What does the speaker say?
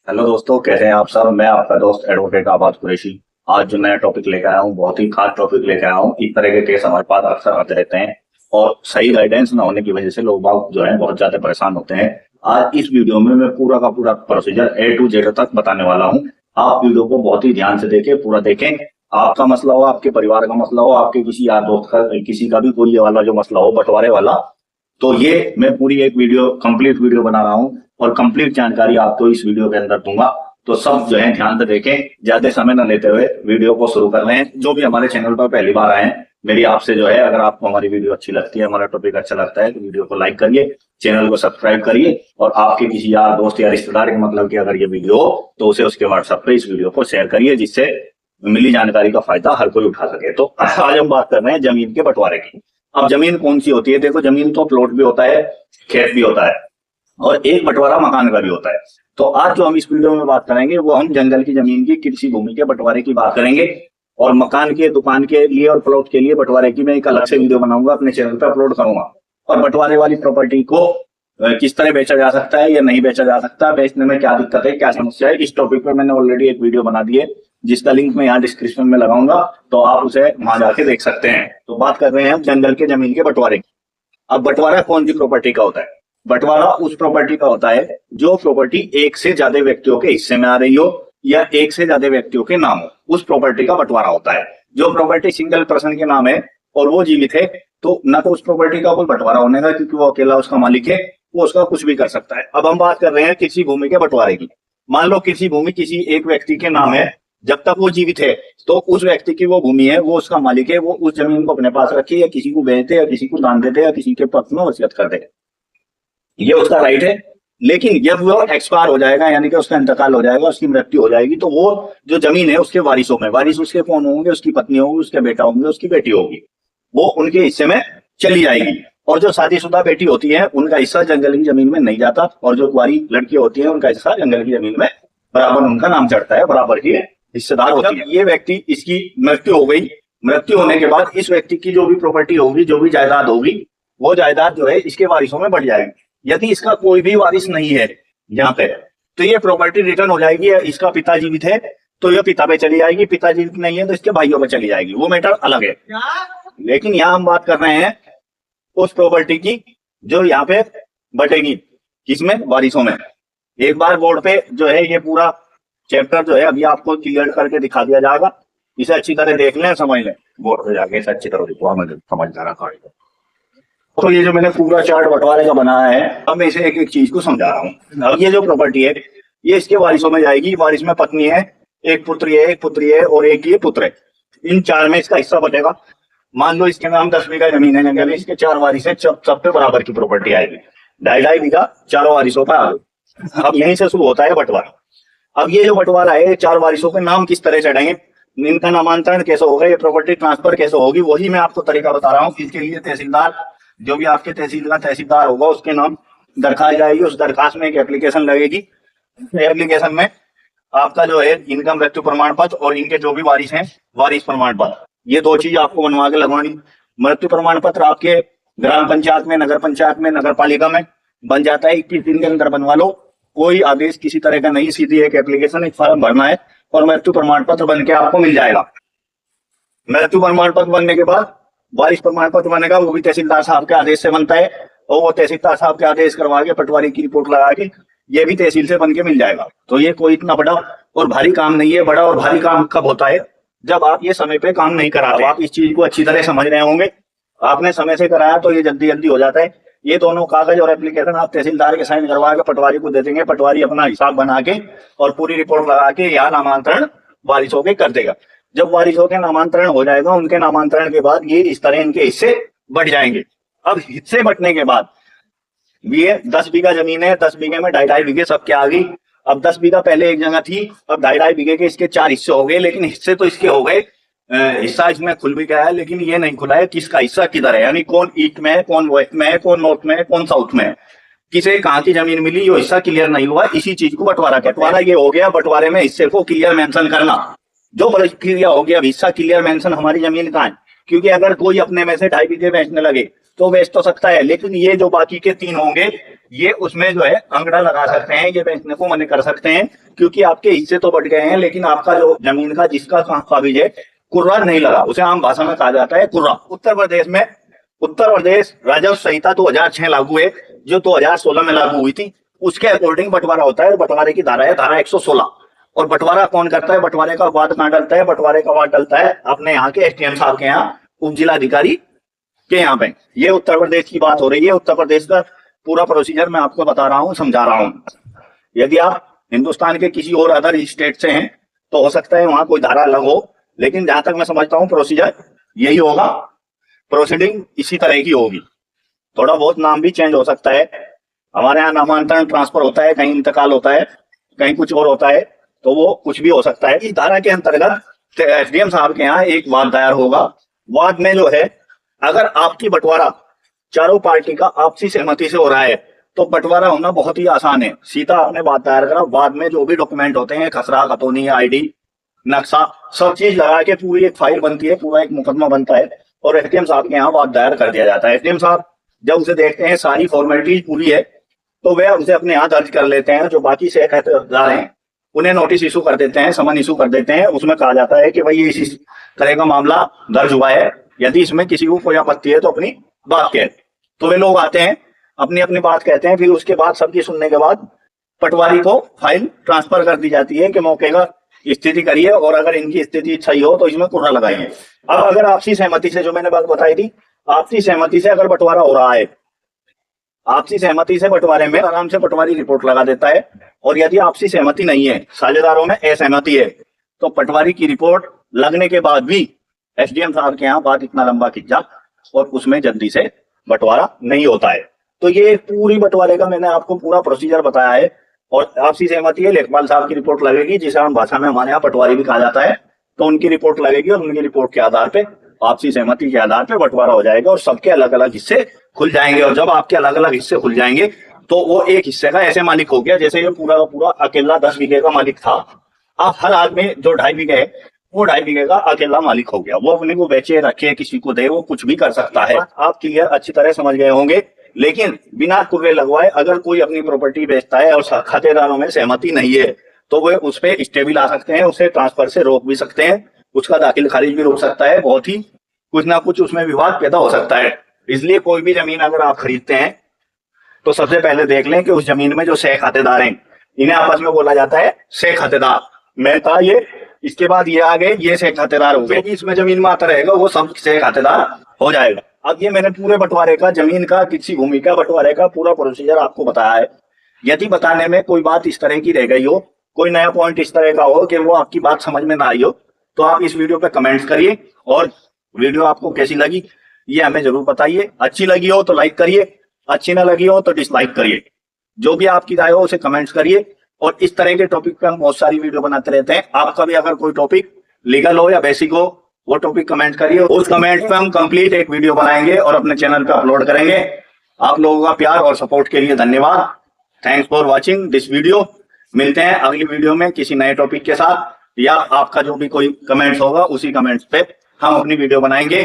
Hello दोस्तों, कैसे हैं आप सब। मैं आपका दोस्त एडवोकेट आबाद कुरैशी। आज जो नया टॉपिक लेकर आया हूँ, बहुत ही खास टॉपिक लेकर आया हूँ। इस तरह के केस हमारे पास अक्सर आते रहते हैं और सही गाइडेंस ना होने की वजह से लोग बाग जो है बहुत ज्यादा परेशान होते हैं। आज इस वीडियो में मैं पूरा का पूरा प्रोसीजर ए टू जेड तक बताने वाला हूँ। आप वीडियो को बहुत ही ध्यान से देखें, पूरा देखें। आपका मसला हो, आपके परिवार का मसला हो, आपके किसी यार दोस्त का, किसी का भी कोई ये वाला जो मसला हो बंटवारे वाला, तो ये मैं पूरी एक वीडियो कंप्लीट वीडियो बना रहा हूँ और कंप्लीट जानकारी आपको इस वीडियो के अंदर दूंगा। तो सब जो है ध्यान से देखें, ज्यादा समय न लेते हुए वीडियो को शुरू कर रहे हैं। जो भी हमारे चैनल पर पहली बार आए हैं, मेरी आपसे जो है, अगर आपको हमारी वीडियो अच्छी लगती है, हमारा टॉपिक अच्छा लगता है, तो वीडियो को लाइक करिए, चैनल को सब्सक्राइब करिए और आपके किसी यार दोस्त या रिश्तेदार के मतलब की अगर ये वीडियो हो तो उसे उसके व्हाट्सएप पे इस वीडियो को शेयर करिए, जिससे मिली जानकारी का फायदा हर कोई उठा सके। तो आज हम बात कर रहे हैं जमीन के बंटवारे की। अब जमीन कौन सी होती है? देखो, जमीन तो प्लॉट भी होता है, खेत भी होता है और एक बंटवारा मकान का भी होता है। तो आज जो हम इस वीडियो में बात करेंगे वो हम जंगल की जमीन की, कृषि भूमि के बंटवारे की बात करेंगे। और मकान के, दुकान के लिए और प्लॉट के लिए बंटवारे की मैं एक अलग से वीडियो बनाऊंगा, अपने चैनल पर अपलोड करूंगा। और बंटवारे वाली प्रॉपर्टी को किस तरह बेचा जा सकता है या नहीं बेचा जा सकता, बेचने में क्या दिक्कत है, क्या समस्या है, इस टॉपिक पर मैंने ऑलरेडी एक वीडियो बना दी है, जिसका लिंक मैं यहाँ डिस्क्रिप्शन में लगाऊंगा, तो आप उसे वहां जाके देख सकते हैं। तो बात कर रहे हैं हम जंगल के जमीन के बंटवारे की। अब बंटवारा कौन सी प्रॉपर्टी का होता है? बंटवारा उस प्रॉपर्टी का होता है जो प्रॉपर्टी एक से ज्यादा व्यक्तियों के हिस्से में आ रही हो या एक से ज्यादा व्यक्तियों के नाम हो, उस प्रॉपर्टी का बंटवारा होता है। जो प्रॉपर्टी सिंगल पर्सन के नाम है और वो जीवित है, तो ना तो उस प्रॉपर्टी का कोई बंटवारा होने का, क्योंकि वो अकेला उसका मालिक है, वो उसका कुछ भी कर सकता है। अब हम बात कर रहे हैं कृषि भूमि के बंटवारे की। मान लो कृषि भूमि किसी एक व्यक्ति के नाम है, जब तक वो जीवित है तो उस व्यक्ति की वो भूमि है, वो उसका मालिक है, वो उस जमीन को अपने पास रखे या किसी को बेच दे या किसी को दान दे दे या किसी के पक्ष में वसीयत कर दे, ये उसका राइट है। लेकिन जब वो एक्सपायर हो जाएगा, यानी कि उसका इंतकाल हो जाएगा, उसकी मृत्यु हो जाएगी, तो वो जो जमीन है उसके वारिसों में, वारिस उसके कौन होंगे? उसकी पत्नी होगी, उसके बेटा होंगे, उसकी बेटी होगी, वो उनके हिस्से में चली जाएगी। और जो शादीशुदा बेटी होती है उनका हिस्सा जंगल की जमीन में नहीं जाता, और जो कुंवारी लड़की होती है उनका हिस्सा जंगल की जमीन में बराबर उनका नाम चढ़ता है, बराबर की हिस्सेदार होती है। ये व्यक्ति, इसकी मृत्यु हो गई, मृत्यु होने के बाद इस व्यक्ति की जो भी प्रॉपर्टी होगी, जो भी जायदाद होगी, वो जायदाद जो है इसके वारिसों में बढ़ जाएगी। यदि इसका कोई भी वारिस नहीं है यहाँ पे, तो ये प्रॉपर्टी रिटर्न हो जाएगी। इसका पिता जीवित है तो ये पिता पे चली जाएगी, पिता जीवित नहीं है तो इसके भाइयों पे चली जाएगी, वो मैटर अलग है। लेकिन यहाँ हम बात कर रहे हैं उस प्रॉपर्टी की जो यहाँ पे बटेगी, किसमें? वारिसों में। एक बार बोर्ड पे जो है ये पूरा चैप्टर जो है अभी आपको क्लियर करके दिखा दिया जाएगा, इसे अच्छी तरह देख लें, समझ लें, बोर्ड पे जाके इसे अच्छी तरह देखो, हमें समझदार रखा। तो ये जो मैंने पूरा चार्ट बंटवारे का बनाया है, अब मैं इसे एक एक चीज को समझा रहा हूँ। अब ये जो प्रॉपर्टी है ये इसके वारिसों में जाएगी। वारिस में पत्नी है, एक पुत्री है, एक पुत्री है और एक ये पुत्र है। इन चार में इसका हिस्सा बटेगा। मान लो इसके नाम 10 बीघा जमीन है जंगल, इसके 4 वारिस है, सब पे बराबर की प्रॉपर्टी आएगी, 2.5 बीघा चारों वारिसों का। अब यहीं से शुरू होता है बंटवारा। अब ये जो बंटवारा है, 4 वारिसों के नाम किस तरह चढ़ेंगे, इनका नामांतरण कैसे होगा, ये प्रॉपर्टी ट्रांसफर कैसे होगी, वही मैं आपको तरीका बता रहा हूँ। इसके लिए तहसीलदार, जो भी आपके तहसील का तहसीलदार होगा, उसके नाम दरखास्त जाएगी, उस दरखास्त में एक एप्लीकेशन लगेगी। एप्लीकेशन में आपका जो है इनका मृत्यु प्रमाण पत्र और इनके जो भी वारिस हैं वारिस प्रमाण पत्र, ये 2 चीज आपको बनवा के लगवानी। मृत्यु प्रमाण पत्र आपके ग्राम पंचायत में, नगर पंचायत में, नगर पालिका में बन जाता है, 21 दिन के अंदर बनवा लो। कोई आदेश किसी तरह का नहीं, सीधी एक एप्लीकेशन, एक फॉर्म भरना है और मृत्यु प्रमाण पत्र बन के आपको मिल जाएगा। मृत्यु प्रमाण पत्र बनने के बाद वारिस प्रमाण पत्र बनेगा, वो भी तहसीलदार साहब के आदेश से बनता है, और वो तहसीलदार साहब के आदेश करवा के पटवारी की रिपोर्ट लगा के ये भी तहसील से बन के मिल जाएगा। तो ये कोई इतना बड़ा और भारी काम नहीं है। बड़ा और भारी काम कब होता है? जब आप ये समय पे काम नहीं कराते। आप इस चीज को अच्छी तरह समझ रहे होंगे, आपने समय से कराया तो ये जल्दी जल्दी हो जाता है। ये दोनों कागज और एप्लीकेशन आप तहसीलदार के साइन करवा के पटवारी को दे देंगे, पटवारी अपना हिसाब बना के और पूरी रिपोर्ट लगा के यहाँ नामांतरण वारिसों के कर देगा। जब वारिसों के नामांतरण हो जाएगा, उनके नामांतरण के बाद ये इस तरह इनके हिस्से बढ़ जाएंगे। अब हिस्से बढ़ने के बाद ये 10 बीघा जमीन है, 10 बीघे में 2.5 बीघे सबके आ गई। अब 10 बीघा पहले एक जगह थी, अब 2.5 बीघे के इसके 4 हिस्से हो गए। लेकिन हिस्से तो इसके हो गए, हिस्सा इसमें खुल भी गया है, लेकिन ये नहीं खुला है किसका हिस्सा किधर है, यानी कौन ईस्ट में है, कौन वेस्ट में है, कौन नॉर्थ में है, कौन साउथ में है, किसे कहाँ की जमीन मिली, ये हिस्सा क्लियर नहीं हुआ। इसी चीज को बंटवारा कहते हैं। बंटवारा ये हो गया, बंटवारे में हिस्से को क्लियर मेंशन करना। जो प्रक्रिया हो गया, हिस्सा क्लियर मेंशन, हमारी जमीन कहाँ है, क्योंकि अगर कोई अपने में से 2.5 बीघे बेचने लगे तो बेच तो सकता है, लेकिन ये जो बाकी के 3 होंगे ये उसमें जो है अंकड़ा लगा सकते हैं, ये बेचने को मना कर सकते हैं, क्योंकि आपके हिस्से तो बढ़ गए हैं लेकिन आपका जो जमीन का जिसका काबिज है कुर्रा नहीं लगा, उसे आम भाषा में कहा जाता है कुर्रा। उत्तर प्रदेश राजस्व संहिता 2006 लागू है, जो 2016 में लागू हुई थी। उसके अकॉर्डिंग बंटवारा होता है। बंटवारे की धारा है धारा 116। और बंटवारा कौन करता है? बंटवारे का वाद कहाँ डलता है? बंटवारे का वाद डलता है अपने यहाँ के एसडीएम साहब के यहाँ, उप जिलाधिकारी के यहाँ पे। ये उत्तर प्रदेश की बात हो रही है। उत्तर प्रदेश का पूरा प्रोसीजर मैं आपको बता रहा हूँ, समझा रहा हूँ। यदि आप हिंदुस्तान के किसी और अदर स्टेट से हैं तो हो सकता है वहां कोई धारा अलग हो, लेकिन जहां तक मैं समझता हूँ प्रोसीजर यही होगा, प्रोसीडिंग इसी तरह की होगी। थोड़ा बहुत नाम भी चेंज हो सकता है। हमारे यहाँ नामांतरण ट्रांसफर होता है, कहीं इंतकाल होता है, कहीं कुछ और होता है, तो वो कुछ भी हो सकता है। इस धारा के अंतर्गत एसडीएम साहब के यहाँ एक वाद दायर होगा। वाद में जो है, अगर आपकी बंटवारा चारों पार्टी का आपसी सहमति से हो रहा है तो बंटवारा होना बहुत ही आसान है। सीधा आपने वाद दायर करा, बाद में जो भी डॉक्यूमेंट होते हैं, खसरा खतौनी, आईडी, नक्शा, सब चीज लगा के पूरी एक फाइल बनती है, पूरा एक मुकदमा बनता है और एसडीएम साहब के यहाँ वाद दायर कर दिया जाता है। एसडीएम साहब जब उसे देखते हैं सारी फॉर्मेलिटीज पूरी है तो वे उसे अपने यहाँ दर्ज कर लेते हैं। जो बाकी से खातेदार हैं उन्हें नोटिस इशू कर देते हैं, समन इशू कर देते हैं। उसमें कहा जाता है कि भाई ये इस तरह का मामला दर्ज हुआ है, यदि इसमें किसी को कोई आपत्ति है तो अपनी बात कहे। तो वे लोग आते हैं, अपनी अपनी बात कहते हैं। फिर उसके बाद सबकी सुनने के बाद पटवारी को फाइल ट्रांसफर कर दी जाती है कि मौके का स्थिति करिए और अगर इनकी स्थिति सही हो तो इसमें कुर्रा लगाइए। अब अगर आपसी सहमति से, जो मैंने बात बताई थी, आपसी सहमति से अगर बंटवारा हो रहा है, आपसी सहमति से बंटवारे में आराम से पटवारी रिपोर्ट लगा देता है। और यदि आपसी सहमति नहीं है, साझेदारों में असहमति है, तो पटवारी की रिपोर्ट लगने के बाद भी एसडीएम साहब के यहाँ बात इतना लंबा खिंचा और उसमें जल्दी से बंटवारा नहीं होता है। तो ये पूरी बंटवारे का मैंने आपको पूरा प्रोसीजर बताया है। और आपसी सहमति है, लेखपाल साहब की रिपोर्ट लगेगी, जिसे हम भाषा में हमारे यहाँ पटवारी भी कहा जाता है, तो उनकी रिपोर्ट लगेगी और उनकी रिपोर्ट के आधार पे, आपसी सहमति के आधार पे बंटवारा हो जाएगा और सबके अलग अलग हिस्से खुल जाएंगे। और जब आपके अलग अलग हिस्से खुल जाएंगे तो वो एक हिस्से का ऐसे मालिक हो गया जैसे ये पूरा का पूरा अकेला 10 बीघे का मालिक था। अब हर आदमी जो 2.5 बीघे है, वो 2.5 बीघे का अकेला मालिक हो गया। वो अपने को बेचे, रखे, किसी को दे, वो कुछ भी कर सकता है। आप क्लियर अच्छी तरह समझ गए होंगे। लेकिन बिना कुर्रे लगवाए अगर कोई अपनी प्रॉपर्टी बेचता है और खातेदारों में सहमति नहीं है तो वे उस पर स्टे भी ला सकते हैं, उसे ट्रांसफर से रोक भी सकते हैं, उसका दाखिल खारिज भी रोक सकता है। बहुत ही कुछ ना कुछ उसमें विवाद पैदा हो सकता है। इसलिए कोई भी जमीन अगर आप खरीदते हैं तो सबसे पहले देख लें कि उस जमीन में जो सह खातेदार हैं, इन्हें आपस में बोला जाता है सह खातेदार। मैं था ये, इसके बाद ये आ गए, ये सह खातेदार हो गए। इसमें जमीन में आता रहेगा वो सब सह खातेदार हो जाएगा। अब ये मैंने पूरे बंटवारे का, जमीन का, किसी भूमि का बंटवारे का पूरा प्रोसीजर आपको बताया है। यदि बताने में कोई बात इस तरह की रह गई हो, कोई नया पॉइंट इस तरह का हो कि वो आपकी बात समझ में ना आई हो, तो आप इस वीडियो पे कमेंट्स करिए और वीडियो आपको कैसी लगी ये हमें जरूर बताइए। अच्छी लगी हो तो लाइक करिए, अच्छी ना लगी हो तो डिसलाइक करिए। जो भी आपकी राय हो उसे कमेंट्स करिए। और इस तरह के टॉपिक पे हम बहुत सारी वीडियो बनाते रहते हैं। आपका भी अगर कोई टॉपिक लीगल हो या बेसिक हो, वो टॉपिक कमेंट करिए। उस कमेंट पे हम कंप्लीट एक वीडियो बनाएंगे और अपने चैनल पे अपलोड करेंगे। आप लोगों का प्यार और सपोर्ट के लिए धन्यवाद। Thanks for watching this video. मिलते हैं अगली वीडियो में किसी नए टॉपिक के साथ, या आपका जो भी कोई कमेंट्स होगा उसी कमेंट्स पे हम अपनी वीडियो बनाएंगे।